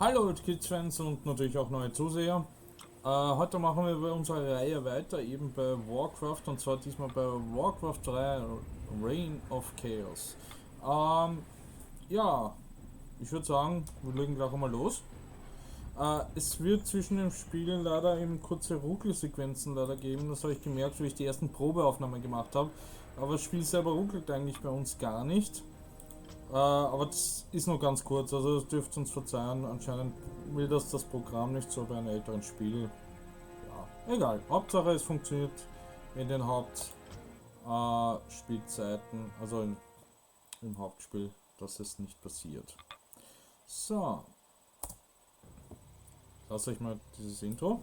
Hallo Kids-Fans und natürlich auch neue Zuseher. Heute machen wir bei unserer Reihe weiter, eben bei Warcraft, und zwar diesmal bei Warcraft 3 Reign of Chaos. Ja, ich würde sagen, wir legen gleich einmal los. Es wird zwischen den Spielen leider eben kurze Ruckelsequenzen leider geben, das habe ich gemerkt, wie ich die ersten Probeaufnahmen gemacht habe. Aber das Spiel selber ruckelt eigentlich bei uns gar nicht. Aber das ist nur ganz kurz, also das dürft uns verzeihen. Anscheinend will das Programm nicht so bei einem älteren Spiel. Ja, egal. Hauptsache es funktioniert in den Hauptspielzeiten, also im Hauptspiel, dass es nicht passiert. So. Lass euch mal dieses Intro.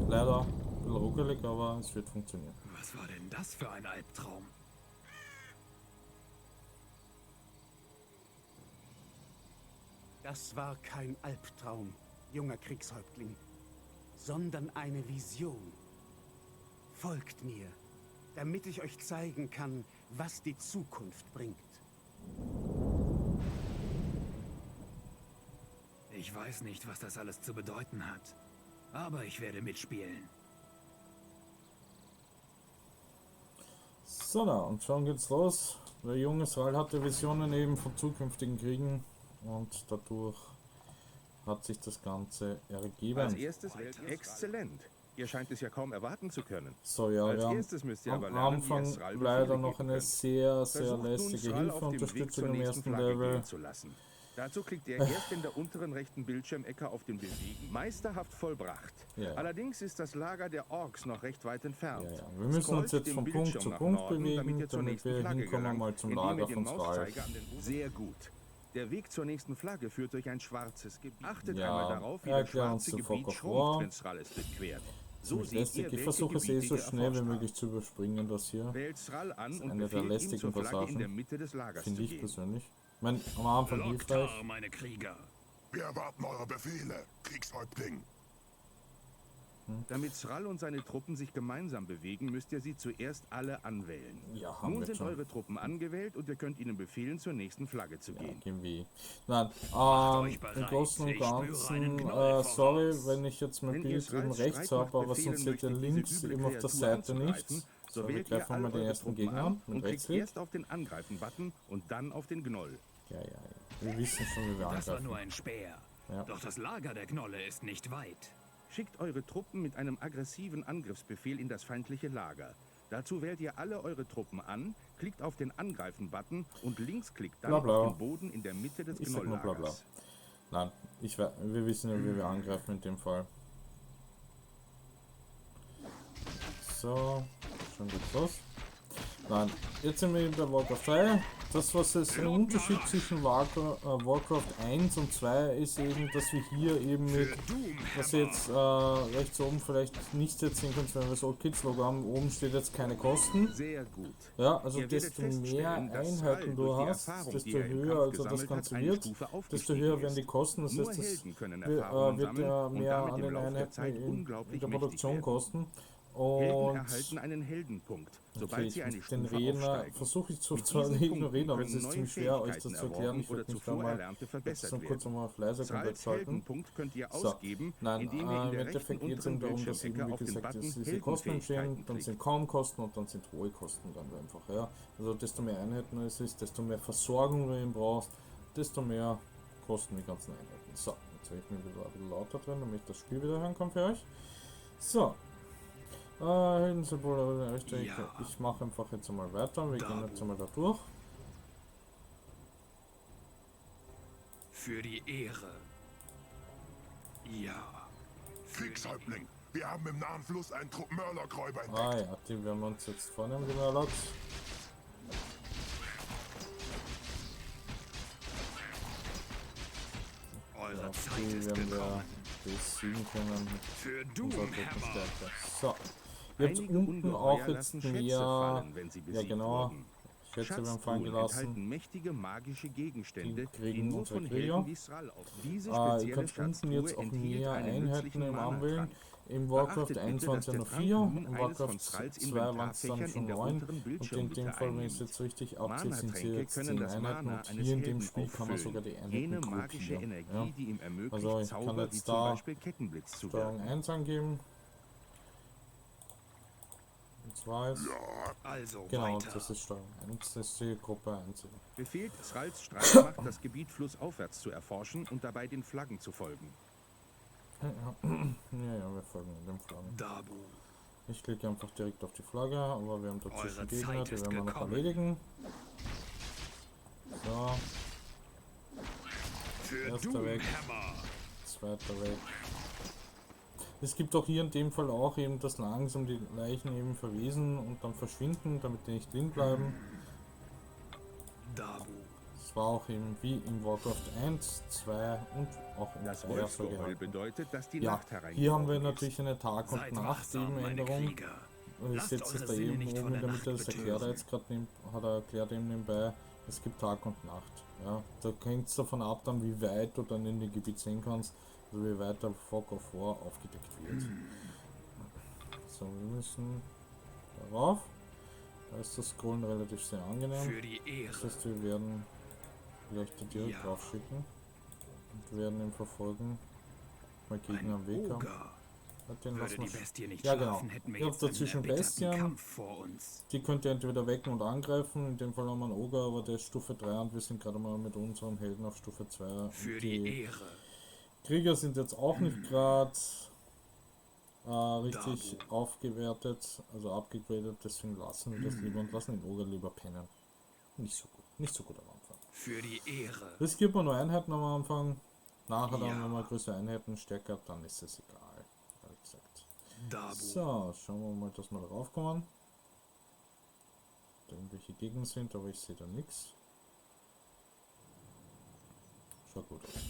Leider ein bisschen ruckelig, aber es wird funktionieren. Was war denn das für ein Albtraum? Das war kein Albtraum, junger Kriegshäuptling, sondern eine Vision. Folgt mir, damit ich euch zeigen kann, was die Zukunft bringt. Ich weiß nicht, was das alles zu bedeuten hat, aber ich werde mitspielen. So, da, und schon geht's los. Der junge Sral hatte Visionen eben von zukünftigen Kriegen und dadurch hat sich das Ganze ergeben. Als erstes exzellent. Ihr scheint es ja kaum erwarten zu können. So, ja, Als wir haben erstes müsst ihr am aber lernen, wie ihr Anfang Sral leider Befehle noch geben eine könnt. sehr Versucht nun, lästige Sral auf dem Weg Hilfeunterstützung zur im nächsten ersten Flagge Level. gehen zu lassen. Dazu klickt ihr erst in der unteren rechten Bildschirmecke auf den Bewegen. Meisterhaft vollbracht. Ja. Allerdings ist das Lager der Orks noch recht weit entfernt. Ja, ja. Wir müssen uns Scrollt jetzt den von Punkt Bildschirm zu nach Punkt Norden, bewegen, ihr zur damit nächsten wir Flagge hinkommen gelangt, mal zum indem ihr Lager den von Sral. Mauszeiger an den Sehr gut. Der Weg zur nächsten Flagge führt durch ein schwarzes Gebiet. Achtet Ja, einmal darauf, wie erklär das uns schwarze den Fog Gebiet of schrumpft, War. wenn Sral es durchquert. So So seht ihr, ich welche versuche es so Gebiete ihr schnell wie erforscht möglich habt. zu überspringen, das hier. Wählt Sral an und Eine der befehlt ihm lästigen zur Flagge in Passagen, der Mitte des Lagers finde zu ich gehen. persönlich. Ich meine, am Anfang hilfreich. Loktar, meine Krieger. Wir erwarten eure Befehle, Kriegshäuptling. Damit Sral und seine Truppen sich gemeinsam bewegen, müsst ihr sie zuerst alle anwählen. Ja, haben Nun wir sind schon. eure Truppen angewählt und ihr könnt ihnen befehlen, zur nächsten Flagge zu gehen. Irgendwie. Nein, euch im bereit. Großen und Ich spüre Ganzen, einen Knoll sorry, voraus. wenn ich jetzt mein Wenn ihr Bild eben Srals rechts Streitmacht habe, aber befehlen sonst seht ihr möchtet, diese links üble eben auf der Kreatur Seite anzugreifen, nichts. so So, wir wählt ihr greifen alle mal den eure ersten Truppen Gegner an an, mit und klickt Rechtsklick. erst auf den Angreifen-Button und dann auf den Gnoll. Ja, wir wissen schon, wie wir Das war angreifen. nur ein Speer. Ja. Doch das Lager der Gnolle ist nicht weit. Schickt eure Truppen mit einem aggressiven Angriffsbefehl in das feindliche Lager. Dazu wählt ihr alle eure Truppen an, klickt auf den Angreifen-Button und linksklickt dann Bla, bla. auf den Boden in der Mitte des Ich sag nur bla, bla. Gnolllagers. Nein, wir wissen ja, wie wir angreifen in dem Fall. So, schon geht's los. Nein, jetzt sind wir eben bei Warcraft 3. Das, was es im Unterschied zwischen Warcraft 1 und 2 ist eben, dass wir hier eben mit, was ihr jetzt rechts oben vielleicht nicht jetzt sehen könnt, wenn wir das Old Kids Logo haben, oben steht jetzt keine Kosten. Sehr gut. Ja, also Ihr werdet desto mehr feststellen, dass Einheiten Sral du durch die hast, Erfahrung, desto die er im höher Kampf also das gesammelt Ganze hat, eine wird, Stufe desto aufgestiegen höher werden die ist. Kosten. Das Nur heißt, das Helden können Erfahrungen wird ja sammeln und mehr damit an im den Laufe der Einheiten Zeit in unglaublich der mächtig Produktion werden. kosten. Helden Und erhalten einen Heldenpunkt, sobald okay, sie eine den Stufe Redner aufsteigen. versuche ich Mit zwar diesen zu Punkten ignorieren, aber es können ist neue ziemlich schwer, euch das Fähigkeiten zu erklären. Ich erworben werde oder mich da zuvor mal erlernte jetzt verbessert so kurz werden. einmal auf leise komplett Srals schalten. Heldenpunkt könnt ihr So, ausgeben, nein, indem ihr in im der Endeffekt rechten geht es unteren darum, dass eben, Bildschirmecke wie auf den gesagt, Button diese Kosten entstehen, Heldenfähigkeiten dann sind klickt. kaum Kosten und dann sind hohe Kosten ganz einfach. Ja. Also desto mehr Einheiten es ist, desto mehr Versorgung du eben brauchst, desto mehr kosten die ganzen Einheiten. So, jetzt habe ich mir wieder ein bisschen lauter drin, damit ich das Spiel wieder hören kann für euch. So. Heldensymbol, richtig. Ja. Ich mache einfach jetzt einmal weiter. Wir gehen jetzt einmal da durch. Für die Ehre. Ja. Kriegshäuptling, wir haben im nahen Fluss einen Trupp Murloc-Räuber entdeckt. Ah ja, die werden wir uns jetzt vornehmen, die Murlocs. Eure Zeit Die ist werden wir gekommen. besiegen können. Für Unserer Doomhammer. Truppenstärke. So. Ihr habt Einige unten Ungeheuer auch jetzt lassen Schätze mehr. fallen, wenn sie Ja, besiegt genau. wurden. Schätze werden fallen Schatztruhen gelassen. enthalten mächtige magische Gegenstände, Die kriegen die nur unsere von Krieger. Helden wie Sral auf. Diese Ihr spezielle könnt unten Schatztruhe jetzt auch enthielt mehr einen Einheiten nützlichen im Arm wählen. Mana-Trank. Im Warcraft Beachtet 1 bitte, waren es dass ja der nur 4, Trank nun im eines Warcraft von Thralls 2 waren es dann Inventarfächern schon in der 9 unteren und in dem Bildschirmmitte Fall, wenn ich es einnimmt. jetzt richtig abziehe, sind sie Mana-Tränke jetzt können 10 das Einheiten Mana und eines hier in dem Helden Spiel kann man auffüllen. sogar die Einheiten Jene magische gruppieren. Energie, Ja. die ihm ermöglicht, Also ich kann Zauber wie jetzt zum da Beispiel Kettenblitz zu Steuerung wirken. 1 angeben. Und 2 ist, Also genau, weiter. das ist Steuerung 1, das ist die Gruppe 1. Befehlt Thralls Streitmacht, das Gebiet flussaufwärts zu erforschen und dabei den Flaggen zu folgen. Ja, wir folgen dem Flaggen. Dabu. Ich klicke einfach direkt auf die Flagge, aber wir haben dazwischen Eure Gegner, Zeit die ist werden wir noch gekommen. erledigen. So, Für Erster weg. Doomhammer. zweiter weg. Es gibt auch hier in dem Fall auch eben, dass langsam die Leichen eben verwesen und dann verschwinden, damit die nicht drin bleiben. Dabu. Das war auch eben wie im Warcraft 1, 2 und auch im Das 2 so Wolfsgeheul gehalten. bedeutet, dass die Ja, Nacht hier haben hereingebrochen wir ist. natürlich eine Tag- und Seid wachsam, meine Nacht-Änderung. Krieger. Ich Lasst setze es eure da Sinne eben nicht oben von in der der Mitte, Nacht das erklärt er betören. jetzt gerade, hat er erklärt eben nebenbei, es gibt Tag und Nacht. Ja, da hängt es davon ab, dann wie weit du dann in dem Gebiet sehen kannst, also wie weit der Fog of War aufgedeckt wird. So, wir müssen darauf. Da ist das Scrollen relativ sehr angenehm. Für die Das Ehre. heißt, wir werden gleich da direkt Ja. drauf schicken und werden ihn verfolgen, mal Gegner am Ein Weg haben. Oger. Den Würde lassen die wir Bestie nicht Ja, genau. schlafen, hätten wir Ihr habt jetzt einen dazwischen erbitterten Bestien. Kampf vor uns. Die könnt ihr entweder wecken und angreifen, in dem Fall haben wir einen Oger, aber der ist Stufe 3 und wir sind gerade mal mit unserem Helden auf Stufe 2. Für die Ehre. Krieger sind jetzt auch nicht gerade richtig aufgewertet, also abgegradet, deswegen lassen wir das lieber und lassen den Oger lieber pennen. Nicht so gut am Anfang. Für die Ehre. Riskiert man nur Einheiten am Anfang, nachher dann, Ja. wenn man größere Einheiten stärker hat, dann ist es egal, ehrlich gesagt. Dabu. So, schauen wir mal, dass wir darauf kommen. Da irgendwelche Gegner sind, aber ich sehe da nichts. Schaut gut aus.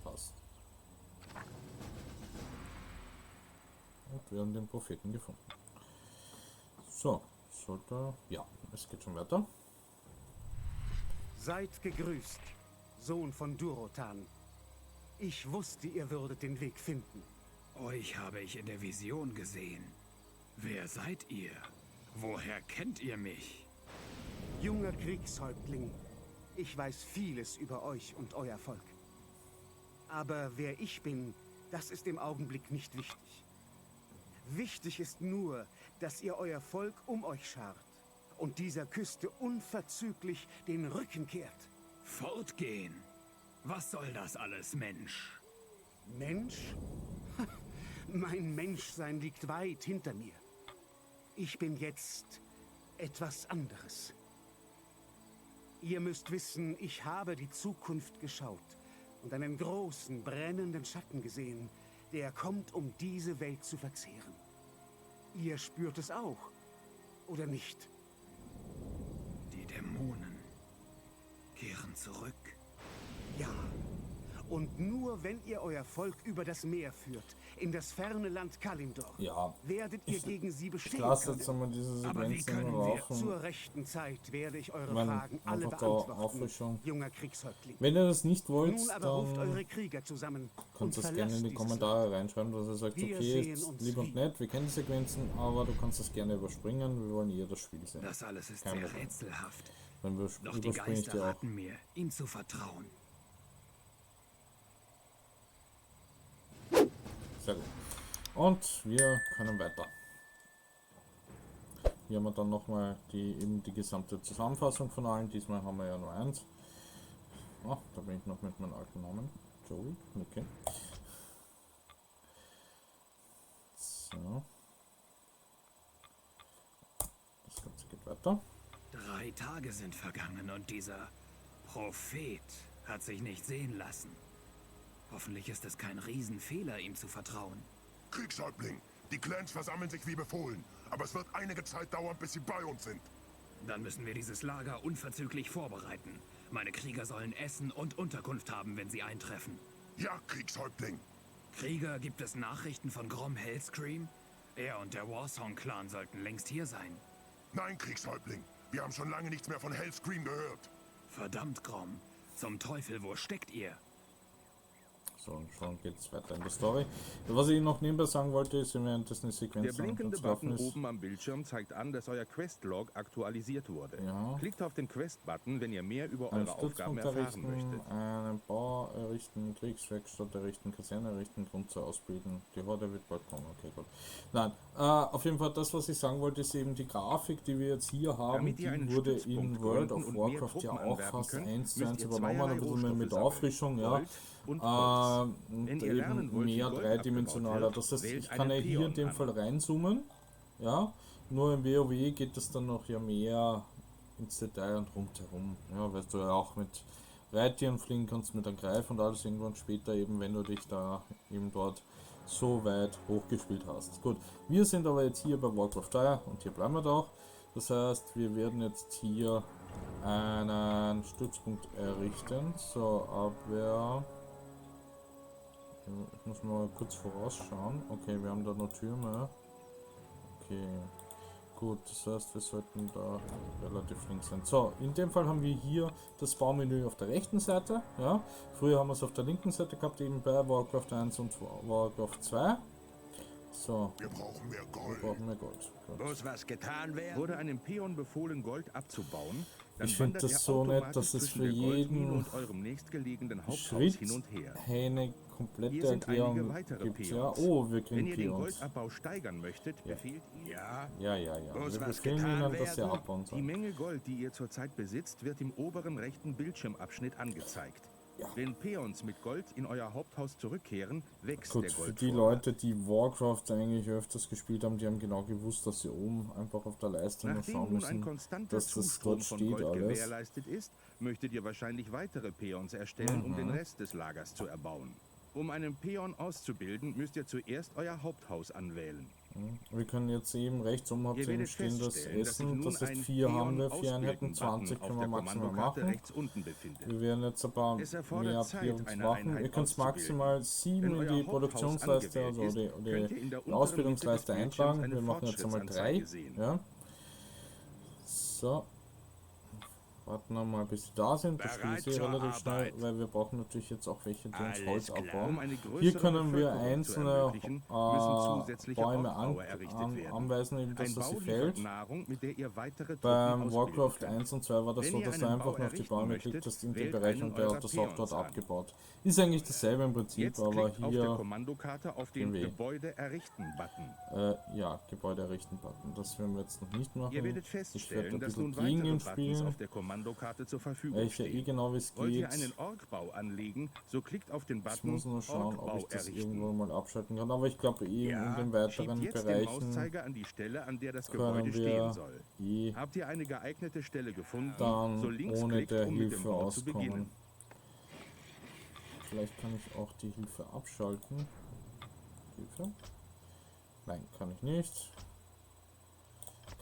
Passt. Und wir haben den Propheten gefunden. So, sollte. Ja, es geht schon weiter. Seid gegrüßt, Sohn von Durotan. Ich wusste, ihr würdet den Weg finden. Euch habe ich in der Vision gesehen. Wer seid ihr? Woher kennt ihr mich? Junger Kriegshäuptling, ich weiß vieles über euch und euer Volk. Aber wer ich bin, das ist im Augenblick nicht wichtig. Wichtig ist nur, dass ihr euer Volk um euch schart und dieser Küste unverzüglich den Rücken kehrt. Fortgehen. Was soll das alles, Mensch? Mensch? Mein Menschsein liegt weit hinter mir. Ich bin jetzt etwas anderes. Ihr müsst wissen, ich habe die Zukunft geschaut und einen großen, brennenden Schatten gesehen, der kommt, um diese Welt zu verzehren. Ihr spürt es auch, oder nicht? Die Dämonen kehren zurück. Ja. Und nur wenn ihr euer Volk über das Meer führt, in das ferne Land Kalimdor, Ja, werdet ihr gegen sie ich bestehen lasse können. jetzt einmal diese Aber wie Sequenzen können wir laufen. Zur rechten Zeit werde ich eure Meine, Fragen alle einfach da beantworten, Auffrischung. junger Kriegshäuptling. Wenn ihr das nicht wollt, Nun aber ruft dann eure Krieger zusammen kannst du und das gerne in verlasst die dieses Kommentare reinschreiben, dass ihr sagt, Wir okay, sehen ist uns lieb und wieder. nett, wir kennen die Sequenzen, aber du kannst das gerne überspringen, wir wollen eher das Spiel sehen. Das alles ist Kein sehr Problem. rätselhaft. Dann Doch die überspringe ich Geister dir auch. raten mir, ihm zu vertrauen. Sehr gut. Und wir können weiter. Hier haben wir dann nochmal eben die gesamte Zusammenfassung von allen. Diesmal haben wir ja nur eins. Oh, da bin ich noch mit meinem alten Namen. Joey. Okay. So. Das Ganze geht weiter. 3 Tage sind vergangen und dieser Prophet hat sich nicht sehen lassen. Hoffentlich ist es kein Riesenfehler, ihm zu vertrauen. Kriegshäuptling, die Clans versammeln sich wie befohlen, aber es wird einige Zeit dauern, bis sie bei uns sind. Dann müssen wir dieses Lager unverzüglich vorbereiten. Meine Krieger sollen Essen und Unterkunft haben, wenn sie eintreffen. Ja, Kriegshäuptling. Krieger, gibt es Nachrichten von Grom Hellscream? Er und der Warsong-Clan sollten längst hier sein. Nein, Kriegshäuptling, wir haben schon lange nichts mehr von Hellscream gehört. Verdammt, Grom. Zum Teufel, wo steckt ihr? So, und schon geht's weiter in der Story. Was ich noch nebenbei sagen wollte, ist, während das eine Der Sequenz blinkende zu laufen Button ist. oben am Bildschirm zeigt an, dass euer Questlog aktualisiert wurde. Ja. Klickt auf den Quest-Button, wenn ihr mehr über Einen eure Aufgaben Stützpunkt erfahren errichten, möchtet. einen Bau errichten, Kriegswerkstatt errichten, Kaserne errichten, Grund zur Ausbilden. Die Horde wird bald kommen, okay, gut. Nein, auf jeden Fall das, was ich sagen wollte, ist eben die Grafik, die wir jetzt hier haben, Damit ihr einen die wurde Stützpunkt in World of gründen und mehr Warcraft ja Truppen auch anwerben fast könnt, 1 zu müsst 1 ihr übernommen, ein zweierlei bisschen mehr mit Rohstoffe Auffrischung, ja. Gold und Holz. Und Wenn ihr lernen eben wollt, wie mehr Gold dreidimensionaler. abgebaut Das heißt, wird, ich wählt kann ja einen hier in Peon dem an. Fall reinzoomen, ja. Nur im WoW geht es dann noch ja mehr ins Detail und rundherum. Ja, weil du ja auch mit Reittieren fliegen kannst, mit einem Greif und alles irgendwann später eben, wenn du dich da eben dort so weit hochgespielt hast. Gut, wir sind aber jetzt hier bei Warcraft 3 und hier bleiben wir doch. Das heißt, wir werden jetzt hier einen Stützpunkt errichten. So, aber ich muss mal kurz vorausschauen. Okay, wir haben da noch Türme. Okay, gut, das heißt, wir sollten da relativ links sein. So, in dem Fall haben wir hier das Baumenü auf der rechten Seite. Ja, früher haben wir es auf der linken Seite gehabt, eben bei Warcraft 1 und Warcraft 2. So, Wir brauchen mehr wir Gold. brauchen mehr Gold. Gut. Muss was getan werden? Wurde einem Peon befohlen, Gold abzubauen, dann Ich finde wandert das er so nett, automatisch dass es zwischen für der Goldmine jeden und eurem nächstgelegenen Haupthaus Schritt hin und her. eine komplette Hier sind einige Erklärung weitere gibt. Peons. Ja, oh, wir Wenn kriegen ihr den Peons. Goldabbau steigern möchtet, befehlt ihr. Ja, Ja. Muss Wir was befehlen getan ihnen, dass sie werden? abbauen Die sollen. Menge Gold, die ihr zurzeit besitzt, wird im oberen rechten Bildschirmabschnitt angezeigt. Ja. Wenn Peons mit Gold in euer Haupthaus zurückkehren, wächst Gut, der für Gold. die Leute, die Warcraft eigentlich öfters gespielt haben, die haben genau gewusst, dass sie oben einfach auf der Leiste nur Nachdem schauen nun ein müssen, konstanter dass das Zustrom dort von steht Gold alles. gewährleistet ist, möchtet ihr wahrscheinlich weitere Peons erstellen, um den Rest des Lagers zu erbauen. Um einen Peon auszubilden, müsst ihr zuerst euer Haupthaus anwählen. Wir können jetzt eben rechts oben habt Ihr ihr eben werdet stehen das feststellen, dass sich Essen, nun das heißt ein 4 haben wir, 4 Einheiten, Peon-Ausbilden-Button 20 auf können wir der maximal Kommandokarte machen. rechts unten befindet. Wir werden jetzt ein paar Es erfordert mehr Zeit, Peons eine machen. Einheit Ihr könnt auszubilden. maximal 7 Wenn in euer die Haupthaus Produktionsleiste, also angewählt ist, könnt ihr in der die unteren Ausbildungsleiste Mitte des Bildschirms eintragen. eine Wir machen jetzt einmal 3. Fortschrittsanzeige sehen. Ja. So. Warten wir mal, bis sie da sind. Das spiele ich Bereit zur relativ schnell, Arbeit. weil wir brauchen natürlich jetzt auch welche, die uns Alles Holz klar. abbauen. Um eine größere Hier können wir Bevölkerung zu einzelne ermöglichen, müssen zusätzliche Bäume Aufbauer errichtet werden. anweisen, eben, dass Ein das sie Bau fällt. liefert Nahrung, mit der ihr weitere Truppen Beim ausbilden Warcraft könnt. 1 und 2 war das Wenn so, ihr dass du einen einfach Bau nur auf die errichten Bäume möchtet, klickst in dem wählt Bereich einen und der eurer hat das auch dort Peons an. abgebaut. Ist eigentlich dasselbe im Prinzip, Jetzt aber klickt auf der hier Kommandokarte auf den gehen wir. Gebäude errichten-Button. ja, Gebäude errichten Button. Das werden wir jetzt noch nicht machen. Ihr werdet Ich werde feststellen, ein dass bisschen nun gegen weitere ihn Buttons spielen, auf der Kommandokarte zur Verfügung weil ich ja stehen. genau wie es Wollt ihr geht. einen Orkbau anlegen, so klickt auf den Ich Button muss nur schauen, ob Orkbau ich das errichten. irgendwo mal abschalten kann. Aber ich glaube, in Ja, den Schiebt weiteren jetzt den Bereichen Mauszeiger an die Stelle, an der das können Gebäude stehen wir soll. Habt ihr eine geeignete Stelle gefunden, dann so links ohne klickt, der um mit dem Hilfe Bau zu beginnen. auskommen. Vielleicht kann ich auch die Hilfe abschalten. Hilfe? Nein, kann ich nicht.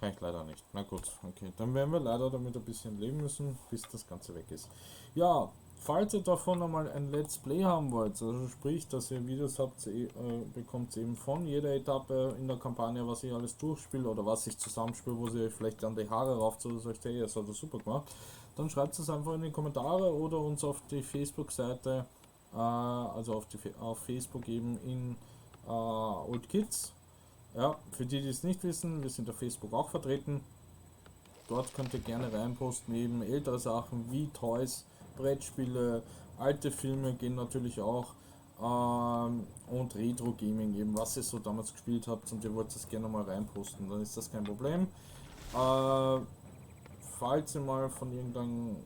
Kann ich leider nicht. Na gut, okay. Dann werden wir leider damit ein bisschen leben müssen, bis das Ganze weg ist. Ja, falls ihr davon einmal ein Let's Play haben wollt, also sprich, dass ihr Videos habt, bekommt ihr eben von jeder Etappe in der Kampagne, was ich alles durchspiele oder was ich zusammenspiele, wo sie vielleicht dann die Haare rauft oder sagt, hey, das hat er super gemacht, dann schreibt es einfach in die Kommentare oder uns auf die Facebook-Seite, also auf Facebook eben in Old Kids. Ja, für die, die es nicht wissen, wir sind auf Facebook auch vertreten. Dort könnt ihr gerne reinposten, eben ältere Sachen wie Toys, Brettspiele, alte Filme gehen natürlich auch und Retro Gaming eben, was ihr so damals gespielt habt und ihr wollt das gerne mal reinposten, dann ist das kein Problem. Falls ihr mal von irgendeinem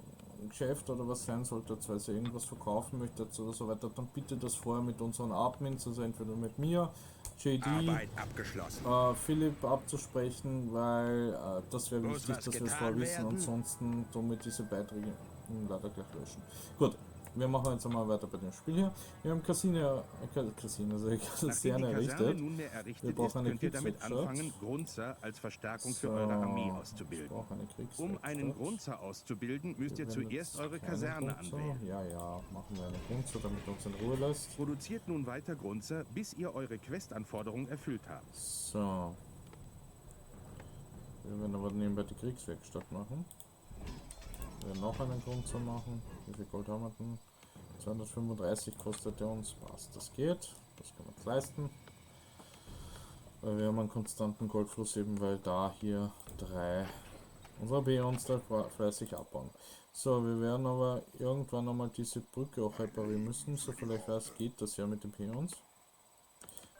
Geschäft oder was sein sollte, weil ihr irgendwas verkaufen möchtet oder so weiter, dann bitte das vorher mit unseren Admins, also entweder mit mir, JD, Arbeit abgeschlossen. Philipp abzusprechen, weil das wäre Muss wichtig, was dass wir es getan vorher wissen, werden? ansonsten somit diese Beiträge leider gleich löschen. Gut, wir machen jetzt einmal weiter bei dem Spiel hier. Wir haben Kaserne, also Nachdem die Kaserne Kaserne errichtet. nunmehr Wir errichtet brauchen ist, eine könnt ihr damit Kriegswerkstatt. anfangen, Grunzer als Verstärkung für So, eure Armee ich auszubilden. brauche eine Kriegswerkstatt. Um einen Grunzer auszubilden, müsst ihr Wir werden zuerst jetzt eure keine Kaserne Grunzer. anwählen. Ja, machen wir eine Grunzer, damit uns in Ruhe lässt. Produziert nun weiter Grunzer, bis ihr eure Questanforderungen erfüllt habt. So. Wir werden aber nebenbei die Kriegswerkstatt machen. Wir werden noch einen Grund zu machen. Wie viel Gold haben wir denn? 235 kostet der uns. Passt, das geht. Das kann man uns leisten. Weil wir haben einen konstanten Goldfluss eben, weil da hier 3 unserer Peons da fleißig abbauen. So, wir werden aber irgendwann einmal diese Brücke auch reparieren müssen. So vielleicht weiß, geht das ja mit den Peons.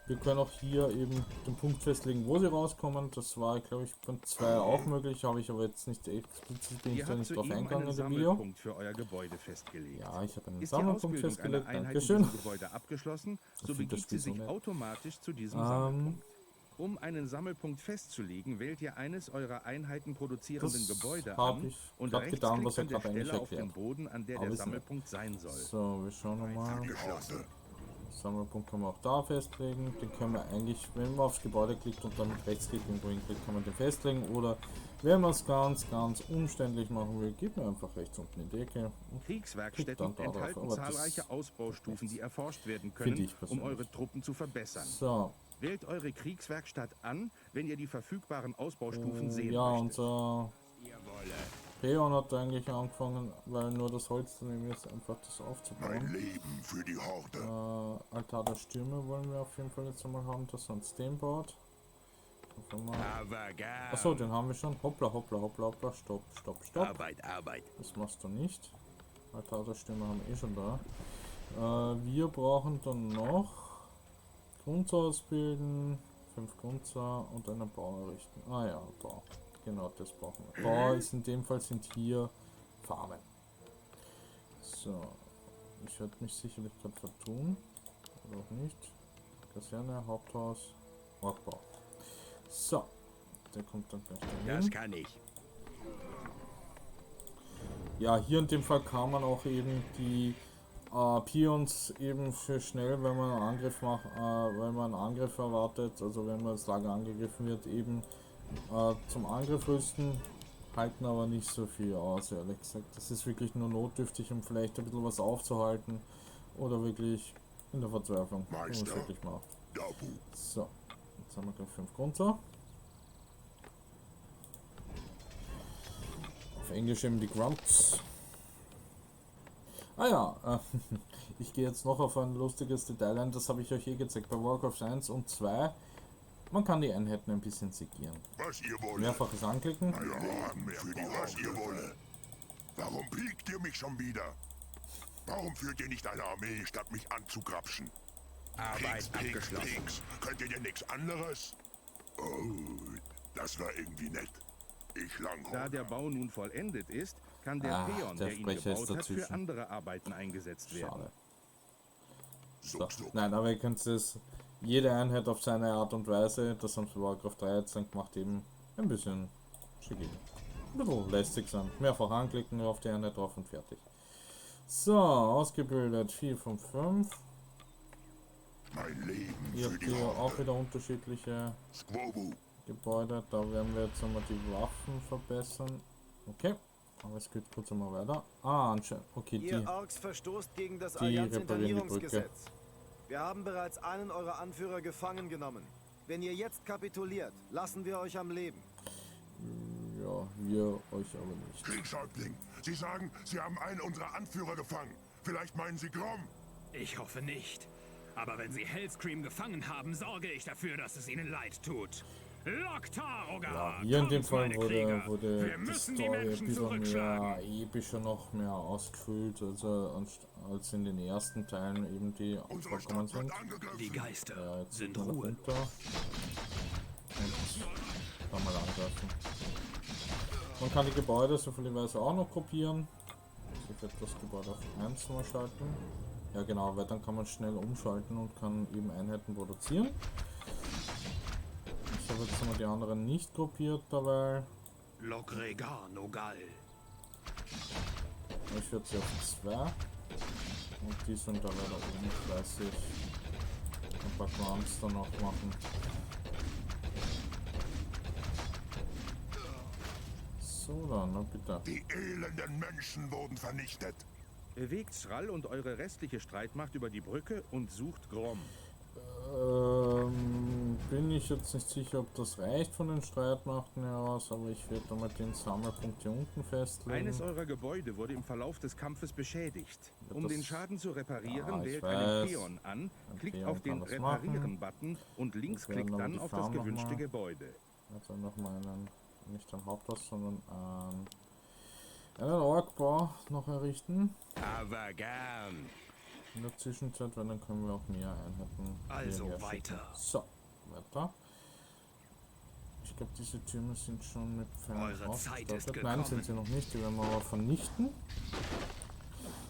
Wir können auch hier eben den Punkt festlegen, wo sie rauskommen. Das war, glaube ich, beim 2 auch möglich, habe ich aber jetzt nicht explizit, bin ich da nicht drauf eingegangen in dem Video. Sammelpunkt für euer Gebäude festgelegt. Ja, ich habe einen Ist die Sammelpunkt Ausbildung festgelegt, einer Einheit in dankeschön. diesem Gebäude abgeschlossen, so Ich find das begibt sie Spiel so sich nett. automatisch zu diesem Sammelpunkt. Um einen Sammelpunkt festzulegen, wählt ihr eines eurer Einheiten produzierenden Das Gebäude hab an ich und grad getan, was er rechtsklickt an der grad eigentlich Stelle auf den erklärt. Boden, an der Aber der ist nicht. Sammelpunkt sein soll. So, wir schauen nochmal. Die Horde. Sammelpunkt können wir auch da festlegen. Den können wir eigentlich, wenn man aufs Gebäude klickt und dann mit Rechtsklick irgendwo hinklickt, kann man den festlegen. Oder wenn man es ganz umständlich machen will, geht man einfach rechts unten in die Ecke. Und Kriegswerkstätten klickt dann da drauf. enthalten Aber das zahlreiche Ausbaustufen, die erforscht werden finde können, ich um persönlich. eure Truppen zu verbessern. So, Wählt eure Kriegswerkstatt an, wenn ihr die verfügbaren Ausbaustufen sehen ja, möchtet. unser Peon hat eigentlich angefangen, weil nur das Holz daneben ist, einfach das Mein aufzubauen. Leben für die Horde. Altar der Stürme wollen wir auf jeden Fall jetzt einmal haben, dass er uns den baut. Aber gar. Achso, den haben wir schon. Hoppla, hoppla, hoppla, hoppla, stopp, stopp, stopp. Arbeit. Das machst du nicht. Altar der Stürme haben wir eh schon da. Wir brauchen dann noch Grundsau ausbilden, 5 Grundsau und einen Bau errichten. Ah ja, Bau. Genau, das brauchen wir. Bau ist in dem Fall sind hier Farmen. So, ich werde mich sicherlich gerade vertun. Oder auch nicht. Kaserne, Haupthaus, Ortbau. So, der kommt dann gleich Das dahin. kann ich. Ja, hier in dem Fall kann man auch eben die Pions eben für schnell, wenn man einen Angriff macht, wenn man einen Angriff erwartet, also wenn man das Lager angegriffen wird, eben zum Angriff rüsten, halten aber nicht so viel aus, ehrlich gesagt. Das ist wirklich nur notdürftig, um vielleicht ein bisschen was aufzuhalten oder wirklich in der Verzweiflung, wenn man es Meister. wirklich macht. Dabu. So, jetzt haben wir gleich 5 Grundsau. Auf Englisch eben die Grunts. Ah ja, ich gehe jetzt noch auf ein lustiges Detail ein, das habe ich euch eh gezeigt bei Warcraft 1 und 2. Man kann die Einheiten ein bisschen segieren. Was ihr wollt. Mehrfaches Anklicken. Mein Leben für die Was ihr wolle. Warum piekt ihr mich schon wieder? Warum führt ihr nicht eine Armee, statt mich anzugrapschen? Arbeit abgeschlossen. Kriegs. Könnt ihr denn nichts anderes? Oh, das war irgendwie nett. Ich Da Langhorn. der Bau nun vollendet ist, kann der Peon, der der ihn Sprecher ist gebaut hat, für dazwischen. andere Arbeiten eingesetzt werden. Schade. So. So. Nein, aber ihr könnt es jede Einheit auf seine Art und Weise, das haben sie bei Warcraft 3 jetzt dann gemacht, eben ein bisschen schickig. Ein bisschen lästig sein. Mehrfach anklicken, auf die Einheit drauf und fertig. So, ausgebildet 4 von 5. Mein Leben Ihr für habt die hier auch Horde. wieder unterschiedliche Squobu. Gebäude. Da werden wir jetzt einmal die Waffen verbessern. Okay, aber es geht kurz einmal weiter. Ah, anscheinend. Okay, Ihr die. Orks verstoßt gegen das die reparieren die Allianz-Internierungsgesetz. Wir haben bereits einen eurer Anführer gefangen genommen. Wenn ihr jetzt kapituliert, lassen wir euch am Leben. Ja, wir euch aber nicht. Kriegshäuptling. Sie sagen, Sie haben einen unserer Anführer gefangen. Vielleicht meinen Sie Grom? Ich hoffe nicht. Aber wenn Sie Hellscream gefangen haben, sorge ich dafür, dass es ihnen leid tut. Loktaroga! Hier in dem kommt, Fall meine wurde Krieger. Wir die müssen die Story ein Menschen bisschen zurückschlagen. mehr epischer, noch mehr ausgefüllt, also als in den ersten Teilen eben die Unsere aufgekommen Stadt sind. wird angegriffen. Die Geister Ja, jetzt sind mal ruhelos. runter und kann mal angreifen. Man kann die Gebäude sovielweise auch noch kopieren. Also ich werde das Gebäude auf 1 mal schalten. Ja genau, weil dann kann man schnell umschalten und kann eben Einheiten produzieren. Ich habe jetzt mal die anderen nicht gruppiert dabei. Logregar Nogal. Ich werde sie auf 2. Und die sind da leider oben fleißig. Ein paar Grants dann auch machen. So dann, na bitte. Die elenden Menschen wurden vernichtet. Bewegt Shrall und eure restliche Streitmacht über die Brücke und sucht Grom. Bin ich jetzt nicht sicher, ob das reicht von den Streitmachten her aus, aber ich werde da mal den Sammelpunkt hier unten festlegen. Eines eurer Gebäude wurde im Verlauf des Kampfes beschädigt. Ja, Um das- den Schaden zu reparieren, Ja, ich wählt weiß. einen Peon an, Ein klickt Peon auf den kann das machen. Reparieren-Button und linksklickt werden aber dann die auf das Farm noch gewünschte mal- Gebäude. Also nochmal nicht ein Haupthaus, sondern einen Orkbau noch errichten. Aber gern. In der Zwischenzeit, weil dann können wir auch mehr Einheiten Also hierher weiter. schicken. So, weiter. Ich glaube, diese Türme sind schon mit Pfeilen Eure Zeit ist ausgestattet. Nein, gekommen. sind sie noch nicht, die werden wir aber vernichten.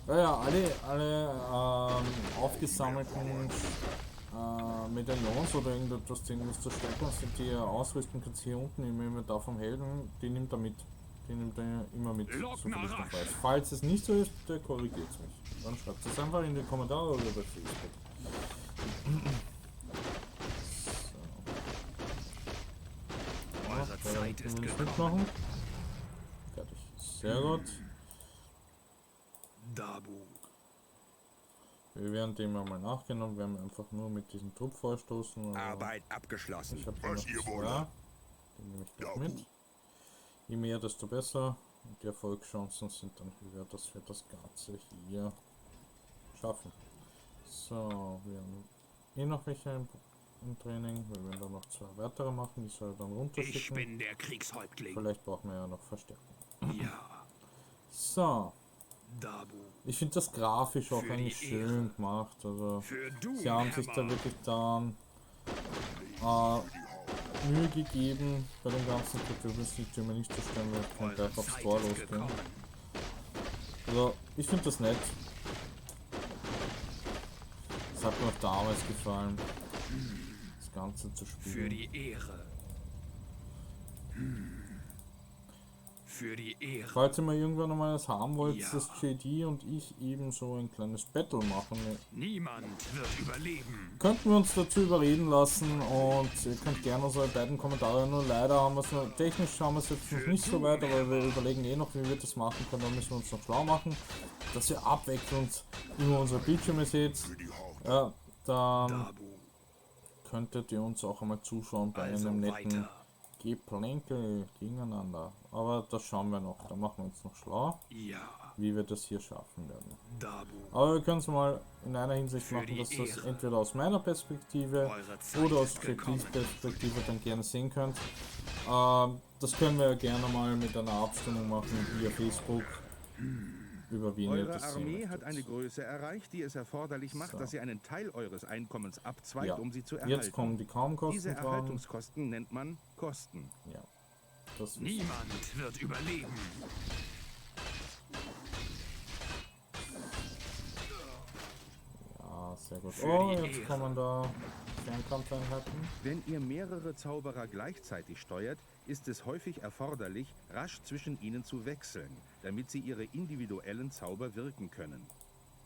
Ja, alle aufgesammelten Medaillons oder irgendetwas, die irgendwas zur Stärkung sind, die ihr ausrüsten könnt, hier unten im Inventar vom Helden, die nimmt er mit. Die nimmt er immer mit, so viel ich noch weiß. Falls es nicht so ist, bitte korrigiert es mich. Dann schreibt es einfach in die Kommentare oder bei Facebook. Eure Zeit ist will ich gekommen. mitmachen. Fertig. Sehr gut. Dabu. Wir werden dem einmal nachgehen und werden einfach nur mit diesem Trupp vorstoßen. aber Arbeit abgeschlossen. Ich habe hier Was noch ihr zwei. wollt. Den nehme ich gleich mit. Je mehr, desto besser. Und die Erfolgschancen sind dann höher, dass wir das Ganze hier schaffen. So, wir haben eh noch welche im Training. Wir werden da noch zwei weitere machen, die soll er dann Ich runterschicken. bin der Kriegshäuptling. Vielleicht brauchen wir ja noch Verstärkung. Ja, So, Dabu. ich finde das grafisch auch Für die eigentlich Ehre. schön gemacht. Also, Für du, sie haben sich da wirklich dann Mühe gegeben, bei den ganzen Kulturwissenschaftern nicht zu stellen, weil ich kann Eure gleich aufs Zeit Tor ist losgehen. gekommen. Also, ich finde das nett. Es hat mir auch damals gefallen, das Ganze zu Für spielen. die Ehre. Für die Ehre. Falls ihr mal irgendwann einmal das haben wollt, Ja. dass JD und ich eben so ein kleines Battle machen. Niemand wird überleben. Könnten wir uns dazu überreden lassen und ihr könnt gerne unsere beiden Kommentare, nur leider haben wir es noch, technisch haben wir es jetzt noch nicht so weit, aber wir überlegen eh noch, wie wir das machen können, da müssen wir uns noch schlau machen, dass ihr abwechselnd immer unsere Bildschirme seht, ja, dann Dabu. könntet ihr uns auch einmal zuschauen bei Also einem netten weiter. Geplänkel gegeneinander, aber das schauen wir noch, da machen wir uns noch schlau, Ja, wie wir das hier schaffen werden. Dabu. Aber wir können es mal in einer Hinsicht Für machen, die dass das Ehre. entweder aus meiner Perspektive Eure Zeit oder aus ist gekommen. JDs Perspektive dann gerne sehen könnt. Das können wir ja gerne mal mit einer Abstimmung machen via Facebook, über wen ihr Eure das sehen Armee hat möchtet. eine Größe erreicht, die es erforderlich macht, So. dass ihr einen Teil eures Einkommens abzweigt, Ja. um sie zu Jetzt erhalten. kommen die Diese Kaumkosten dran. Erhaltungskosten nennt man Kosten. Ja, das ist Niemand wird überleben. ja sehr gut. Für Oh, die jetzt Ehre. kommen da Fernkampfeinheiten. Wenn ihr mehrere Zauberer gleichzeitig steuert, ist es häufig erforderlich, rasch zwischen ihnen zu wechseln, damit sie ihre individuellen Zauber wirken können.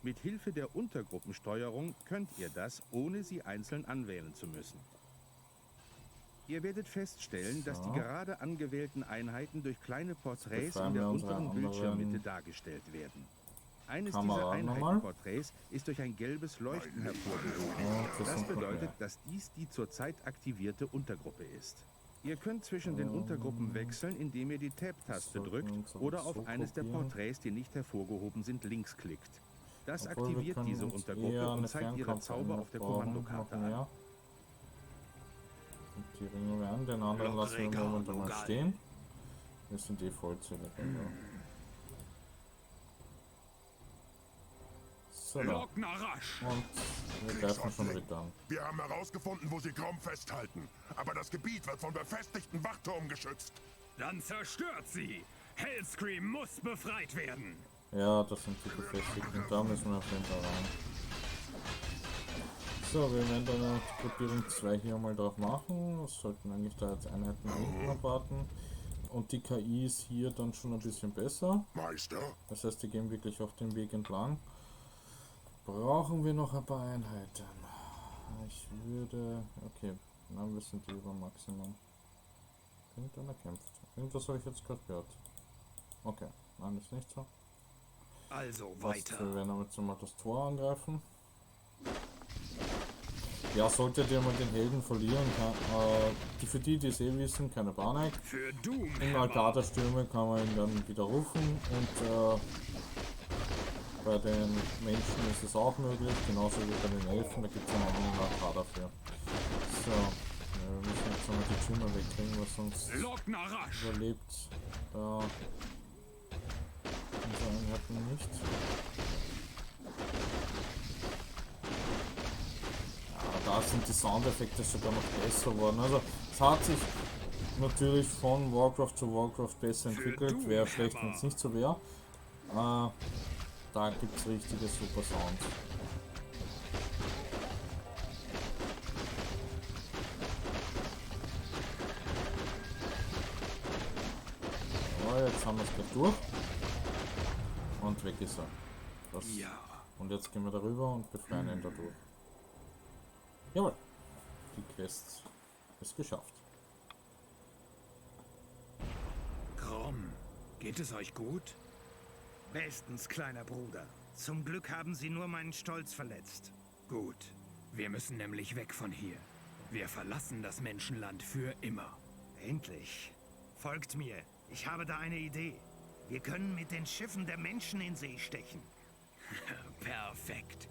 Mit Hilfe der Untergruppensteuerung könnt ihr das, ohne sie einzeln anwählen zu müssen. Ihr werdet feststellen, dass die So. gerade angewählten Einheiten durch kleine Porträts befreien in der wir unsere unteren anderen Bildschirmmitte dargestellt werden. Eines dieser Kameraden nochmal. Einheitenporträts ist durch ein gelbes Leuchten hervorgehoben. Ja, Das sind noch bedeutet, mehr. dass dies die zurzeit aktivierte Untergruppe ist. Ihr könnt zwischen den Untergruppen wechseln, indem ihr die Tab-Taste sollten drückt wir uns aber oder so auf eines der gruppieren. Porträts, die nicht hervorgehoben sind, links klickt. Das Obwohl, wir aktiviert können diese uns Untergruppe eher und eine zeigt ihre Zauber auf der brauchen, Kommandokarte noch an. mehr. Und die Ringe werden, den anderen lassen wir Lockrega, momentan mal Logal. stehen. Wir sind eh vollzählig. Also. So, da. Lognarasch. Und wir greifen schon wieder an. Wir haben herausgefunden, wo sie Grom festhalten. Aber das Gebiet wird vom befestigten Wachturm geschützt. Dann zerstört sie. Hellscream muss befreit werden. Ja, das sind die befestigten. Da müssen wir auf jeden Fall rein. So, wir werden dann eine Gruppierung 2 hier mal drauf machen. Das sollten eigentlich da jetzt Einheiten hinten abwarten. Und die KI ist hier dann schon ein bisschen besser. Meister, Das heißt, die gehen wirklich auf den Weg entlang. Brauchen wir noch ein paar Einheiten? Ich würde... Okay, nein, wir sind über Maximum. Irgendeiner kämpft. Irgendwas habe ich jetzt gerade gehört. Okay, nein, ist nicht so. Also Was, weiter. wir werden aber jetzt mal das Tor angreifen. ja, solltet ihr mal den Helden verlieren, für die es eh wissen, keine Panik. Für Im Doomhammer. Altar der Stürme kann man ihn dann wieder rufen und bei den Menschen ist es auch möglich, genauso wie bei den Elfen, da gibt es einen eigenen Altar dafür. So, wir müssen jetzt nochmal die Türme wegkriegen, was sonst Lockner rasch. überlebt da unsere Einheiten nicht. Da sind die Soundeffekte sogar noch besser geworden. Also es hat sich natürlich von Warcraft zu Warcraft besser entwickelt. Wäre schlecht, wenn es nicht so wäre. Da gibt es richtige super Sounds. So, jetzt haben wir es gleich durch. Und weg ist er. Das. Ja. Und jetzt gehen wir darüber und befreien ihn dadurch. Jawohl, die Quest ist geschafft. Grom, geht es euch gut? Bestens, kleiner Bruder. Zum Glück haben sie nur meinen Stolz verletzt. Gut. Wir müssen nämlich weg von hier. Wir verlassen das Menschenland für immer. Endlich. Folgt mir. Ich habe da eine Idee. Wir können mit den Schiffen der Menschen in See stechen. Perfekt.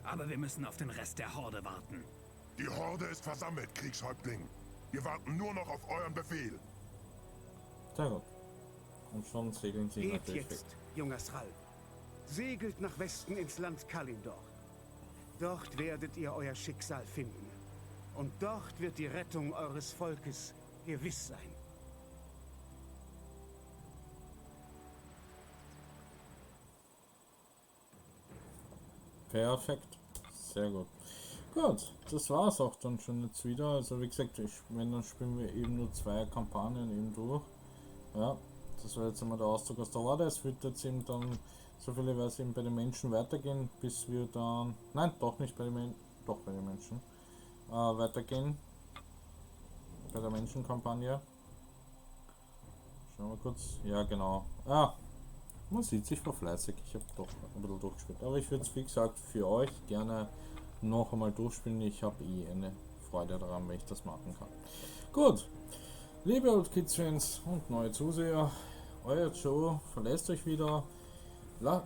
Aber wir müssen auf den Rest der Horde warten. Die Horde ist versammelt, Kriegshäuptling. Wir warten nur noch auf euren Befehl. Sehr gut. Und schon segeln sie Geht natürlich weg. jetzt, junger Thrall. Segelt nach Westen ins Land Kalindor. Dort werdet ihr euer Schicksal finden. Und dort wird die Rettung eures Volkes gewiss sein. Perfekt. Sehr gut. Gut, das war's auch dann schon jetzt wieder. Also wie gesagt, wenn dann spielen wir eben nur 2 Kampagnen eben durch. Ja, das war jetzt einmal der Auszug aus der Horde. Es wird jetzt eben dann, so viele Weise eben bei den Menschen weitergehen, bis wir dann, nein, doch nicht bei den Menschen, doch bei den Menschen, weitergehen. Bei der Menschenkampagne. Schauen wir kurz. Ja, genau. Ah, man sieht sich war fleißig. Ich habe doch ein bisschen durchgespielt. Aber ich würde es, wie gesagt, für euch gerne noch einmal durchspielen. Ich habe eine Freude daran, wenn ich das machen kann. Gut, liebe Old Kids Fans und neue Zuseher, euer Joe verlässt euch wieder.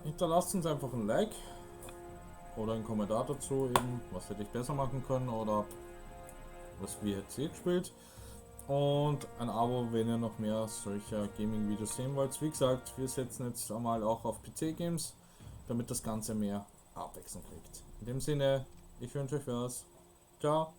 Hinterlasst uns einfach ein Like oder einen Kommentar dazu, eben, was hätte ich besser machen können oder was wir jetzt hier gespielt. Und ein Abo, wenn ihr noch mehr solcher Gaming-Videos sehen wollt. Wie gesagt, wir setzen jetzt einmal auch auf PC-Games, damit das Ganze mehr Abwechslung kriegt. In dem Sinne, ich wünsche euch was. Ciao.